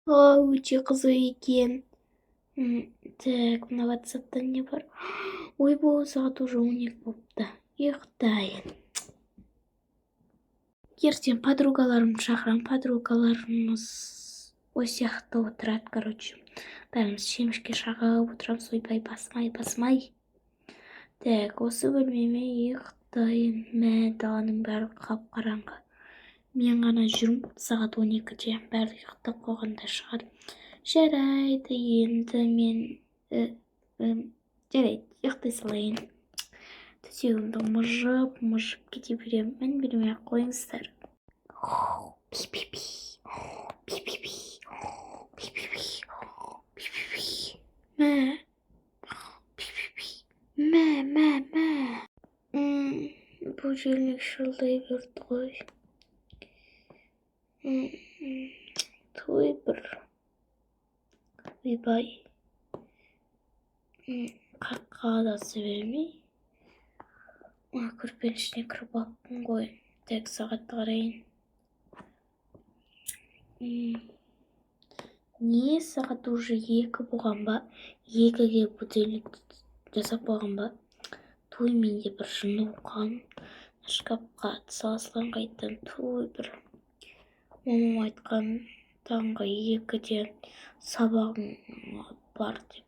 Өте қызық екен. Так, мына WhatsApp'та не бар? Ойбой, сағат уже 12 болыпты. Ұйықтайын. Ертең подругаларымды шақырамын. Подругаларымыз ой сияқты отырады, короче. Бәріміз шемішке шағып отырамыз, ойбай, басмай. Так, осы бөлмеме ұйықтайын. Мә, даланың бәрі қап-қараңғы. Мен ғана жүрмін, сағат 12-де бәрі ұйықтап қойғанда шығар. Жарайды, енді мен жарайды, ұйықтай салайын. Төсегімді мұжып кете беремін. Мен бермей қойыңыздар. Мә. Будильник шылдай берді ғой. Той бір. Ойбай. Қаққа да бермей. Көрпенің ішіне кіріп алыппын ғой. Так, сағатты қарайын. Не сағат уже 2 болған ба? 2-ге будильник жасап қойған ба? Той менде бір жыны оққан. Шкафқа саласылан қайттан той бір. Мамам айтқан таңғы 2-де сабағың бар деп.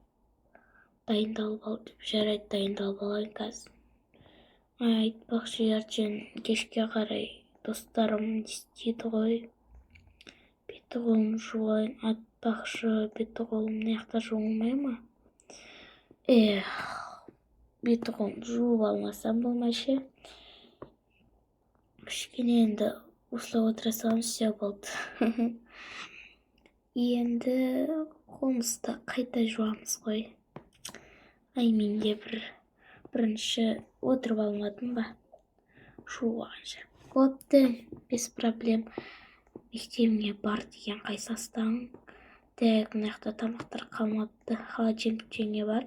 Дайындалып ал деп. Жарайды, дайындалып алайын қазір. Айтпақшы, ертең кешке қарай достарым істейді ғой. Беті қолым жуайын. Айтпақшы, беті қолым неқта жуылмай ма? Беті қолым жуып алмасам болмашы. Кішкене енді осылай отыра салам, все болды. Енді қолымызды қайта жуамыз ғой. Менде бірінші отырып алмадым ба? Жуғанша. Бопты, без проблем. Мектебіңе бар деген қайсастан. Так, мынақта тамақтар қалмапты. Холодильникте не бар?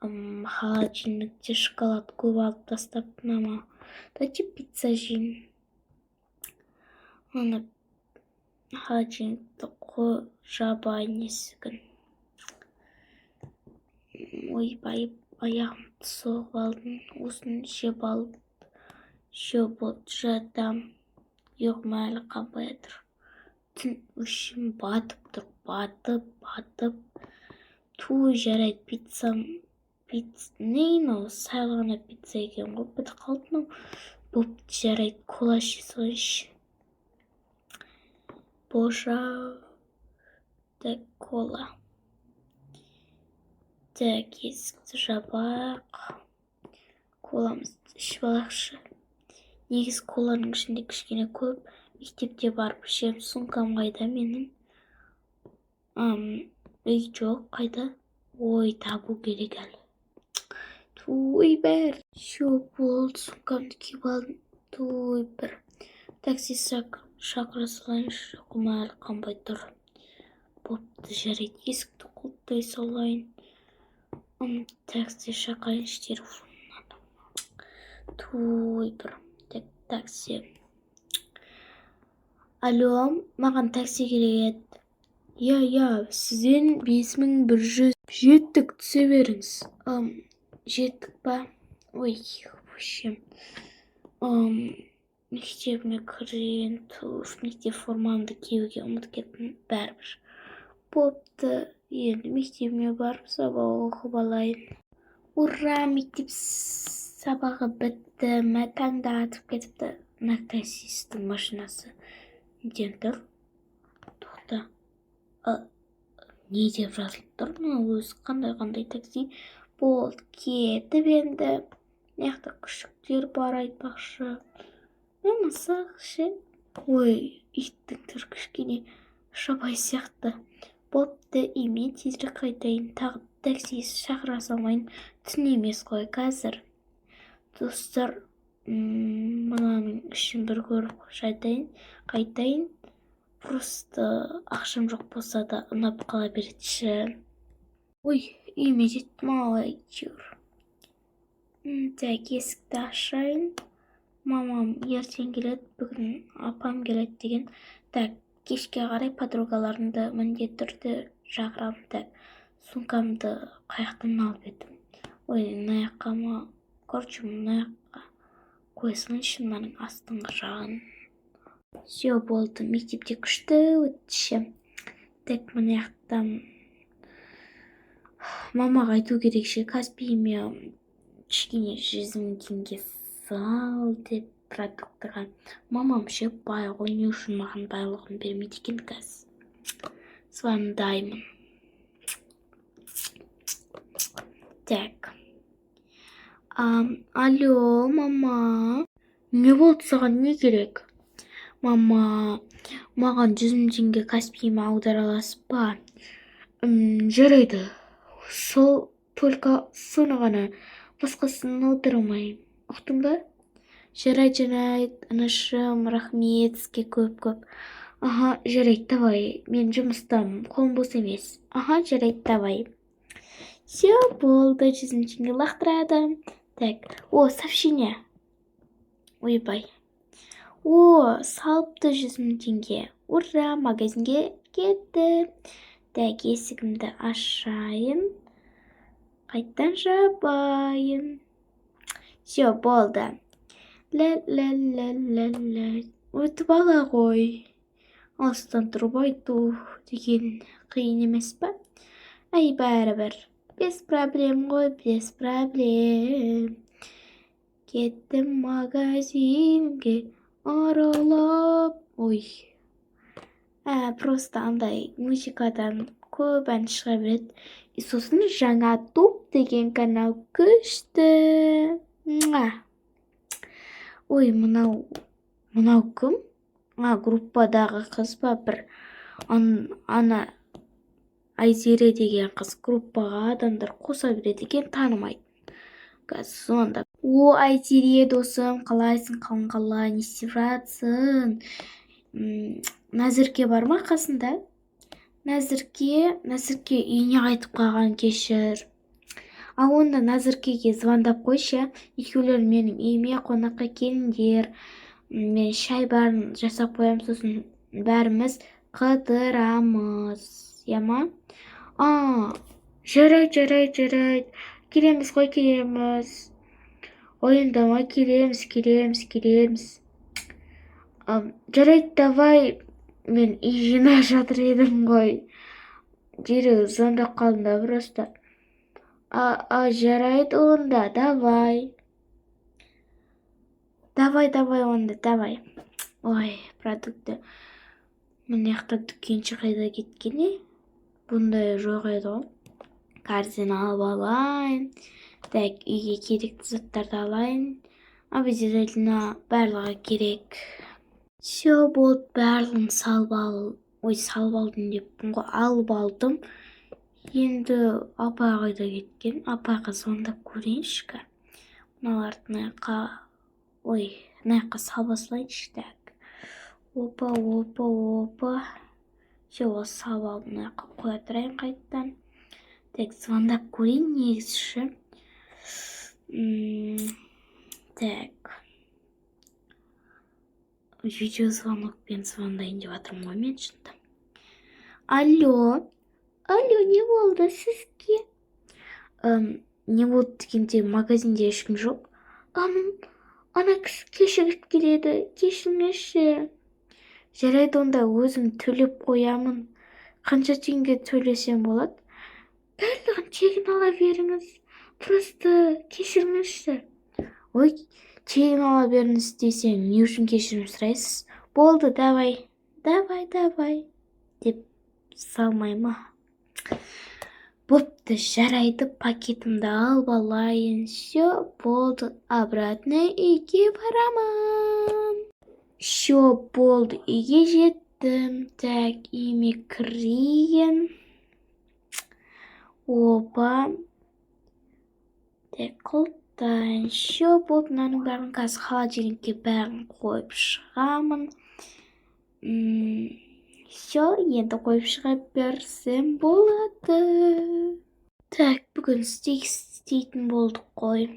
Холодильникте шоколад көп алып тастаппын, мама. Дайте пицца жейін. Оны холодильникті жабайын есігін. Ойбай, аяғымды соғып алдым. Осыны жеп алып, жеп жатам. Ұйқым әлі қанбай жатыр. Түн ішім батып тұр, батып. Туй, жарайды, пицца. Нейін ол, сайлығына пицца екен ғой, біті қалды ма? Бопты, жарайды, кола іше салайыншы. Божа. Так, кола. Так, есікті жабақ. Коламызды ішіп алақшы. Негіз коланың ішінде кішкене көп. Мектепте барып ішем. Сумкам қайда менің? Жоқ, қайда? Ой, табу керек әлі. Туй бәр. Шо болды, сумкамды киіп алдым. Туй бір. Такси шақыра салайыншы. Ұйқым әлі қанбай тұр. Бопты, жарайды, есікті құлыптай салайын. Такси шақырайыншы телефоннан. Туй бір. Такси. Алло, маған такси керек еді. Я, сізден 5100. Жеттік, түсе беріңіз. Жеттік па? Ой, вообще. Мектебіме кірейін. Мектеп формамды киюге ұмытып кеттім, бәрібір. Бопты, енді мектебіме барып сабақ оқып алайын. Ура, мектеп сабағы бітті. Таңда атып кетіпті. Мына таксисттің машинасы. Неден тұр? Тоқта. Не деп жазылып тұр? Өзі қандай такси? Болды, кетіп енді. Неқті күшіктер бар, айтпақшы. Мысық ше. Ой, иттің тұр кішкене шабай сияқты. Бопты, мен тезірек қайтайын. Тағы такси шақыра салмайын. Түн емес қой қазір. Достар, мынаның ішін бір көріп қайтайын. Просто ақшам жоқ болса да ұнап қала беретші. Ой, үйме жеттім ау әйтеуір. Так, есікті ашайын. Мамам ертең келеді, бүгін апам келеді деген. Так, кешке қарай подругаларымды міндетті түрде шақырамын. Так, сумкамды қаяқтан алып едім. Ой, мына жаққа ма? Короче, мына жаққа қоя салайыншы, мынаның астыңғы жағын. Все болды, мектепте күшті өтті. Так, мына жақтан мамаға айту керек ше, Каспийіме кішкене 100 000 теңге сал деп продуктыға. Мамам ше бай ғой, не үшін маған байлығын бермейді екен қазір. Звондаймын. Так. Алло, мама. Не болды, саған не керек? Мама, маған 100 000 теңге Каспийіме аудара аласыз ба? Жарайды. Сол только соны ғана, басқасын аударамаймын. Ұқтың ба? Жарайды, анашым, рахмет сізге көп. Аха, жарайды, давай. Мен жұмыстамын, қолым бос емес. Аха, жарайды, давай. Все, болды, 100 000 теңге лақтырады. Так, сообщение. Ойбай. Салыпты 100 000 теңге. Ура, магазинге кетті. Так, есігімді ашайын. Қайттан жабайын. Все, болды. Ля-ля-ля-ля-ля. Өтіп ала ғой. Алыстан тұрып айту деген қиын емес па? Ай, бәрібір. Без проблем ғой, без проблем. Кеттім магазинге аралап. Ой. Просто андай музыкадан көп ән шыға береді. Сосын жаңа топ деген канал күшті. Ой, мынау кім? Группадағы қыз ба, бір ана Айзере деген қыз группаға адамдар қоса береді екен, танымайды. Сонда. Айзере досым, қалайсың, қалай, не істеп жатсың? Нәзірке бар ма қасында? Нәзірке үйіне қайтып қалған, кешір. Онда Нәзіркеге звондап қойшы, екеулер менің үйіме қонаққа келіңдер. Мен шай барын жасап қоям, сосын бәріміз қыдырамыз. Яма? Жарайды. Келеміз ғой, келеміз. Ойындама, келеміз. Жарайды, давай. Мен үй жинап жатыр едім ғой. Дереу звондап қалдым да просто. Жарайды онда, давай. Давай онда, давай. Ой, продукты. Мына жақта дүкенші қайда кеткен? Бұндай жоқ еді ғой. Корзина алып алайын. Так, үйге керекті заттарды алайын. Обязательно барлығы керек. Все болды, барлығын салып алдым деппін ғой, алып алдым. Енді апай қайда кеткен? Апайға звондап көрейінші. Мыналарды мына жаққа салып салайыншы. Так. Опа. Все, салып алдым, мына жаққа қоя тұрайын қайттан. Так, звондап көрейін негізші. Так. Видеозвонокпен звондайын деп жатырмын ғой мен шынында. Алло, не болды сізге? Не болды дегенде магазинде ешкім жоқ. Ана кісі кешігіп келеді, кешіріңізші. Жарайды, онда өзім төлеп қоямын. Қанша теңге төлесем болады? Барлығын тегін ала беріңіз. Просто кешіріңізші. Ой, тегін ала беріңіз десем, не үшін кешірім сұрайсыз? Болды, давай. Деп салмай ма? Бопты, жарайды, пакетімді алып алайын. Все, болды, обратно үйге барамын. Все, болды, үйге жеттім. Так, үйіме кірейін. Опа. Так, құлтайын. Все, болды, мынаның бәрін қазір холодильникке бәрін қойып шығамын. Все, енді қойып шыға берсем болады. Так, бүгін стейк істейтін болдық қой.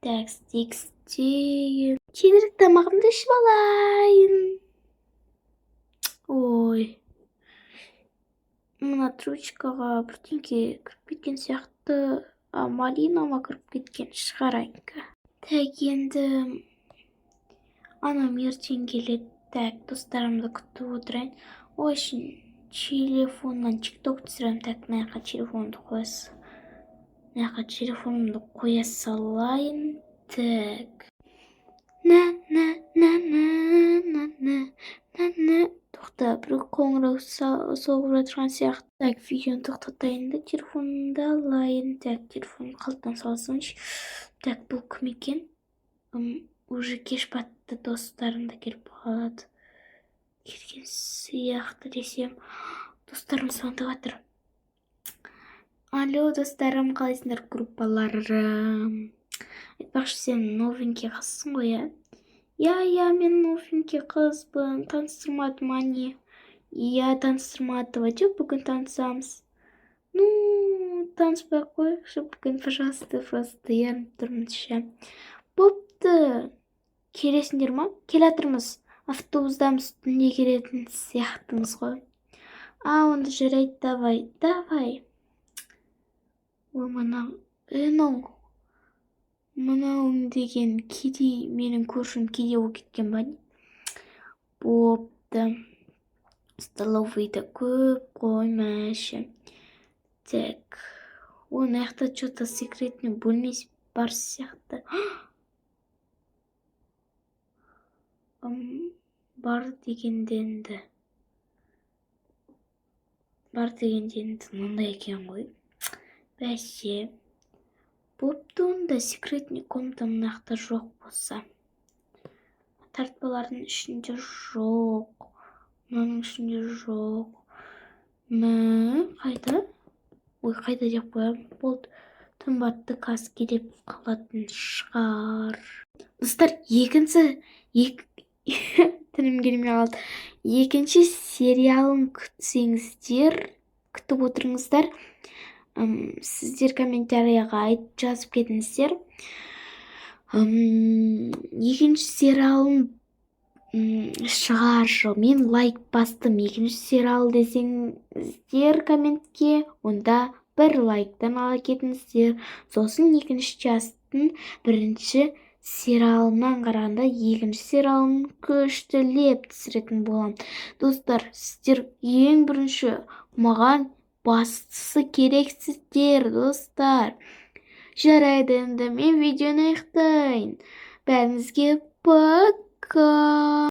Так, стейк істейін. Кейінірек тамағымды ішіп алайын. Ой, мына трубочкаға бірдеңке кіріп кеткен сияқты. Малинама кіріп кеткен шығарайынка. Так, енді анам ертең келеді. Так, достарымды күтіп отырайын. Ой, телефоннан тикток түсіремін. Так, мына жаққа телефонымды қоясың. Мына жаққа телефонымды қоя салайын. Так. Тоқта, бір қоңырау соғып жатырған сияқты. Так, видеоны тоқтатайын да телефонымды алайын. Так, телефонымды қалтадан салсыншы. Так, бұл кім екен? Уже кеш батты, достарым да келіп қалады. Келген сияқты десем, достарым звондап жатыр. Алло, достарым, қалайсыңдар, группаларым? Айтпақшы, сен новенький қызсың ғой, иә? Иә, мен новенький қызбын. Таныстырмады ма не? Иә, таныстырмады. Давайте бүгін танысамыз. Таныспай ақ қойықшы бүгін, пожалуйста, просто ерініп тұрмын ше. Бопты. Келесіңдер ма? Келатырмыз. Автобустамыз, түнде келетін сияқтымыз ғой. Онда жарайды, давай. Ой, мынауың деген кедей, менің көршім кедей болып кеткен ба? Бопты. Столовыйда көп қоймашы. Так, мына жақта что-то секретный бөлмесі бар сияқты. Бар дегенденді мынандай екен ғой. Бәсе. Бопты, онда секретный комната мына жақта жоқ болса. Тартпалардың ішінде жоқ. Мынаның ішінде жоқ. Қайда? Ой, қайда деп қоям. Болды. Түн батты, қас келіп қалатын шығар. Достар, тінім келмей қалды. Екінші сериалын күтіп отырыңыздар. Сіздер комментарияға жазып кетіңіздер. Екінші сериалын шығар жыл. Мен лайк бастым. Екінші сериал десеңіздер комментке, онда бір лайктан ала кетіңіздер. Сосын екінші частың бірінші сериалынан қарағанда екінші сериалын күштілеп түсіретін болам. Достар, сіздер ең бірінші маған бастысы керексіздер, достар. Жарайды, енді мен видеоны аяқтайын. Бәріңізге пока.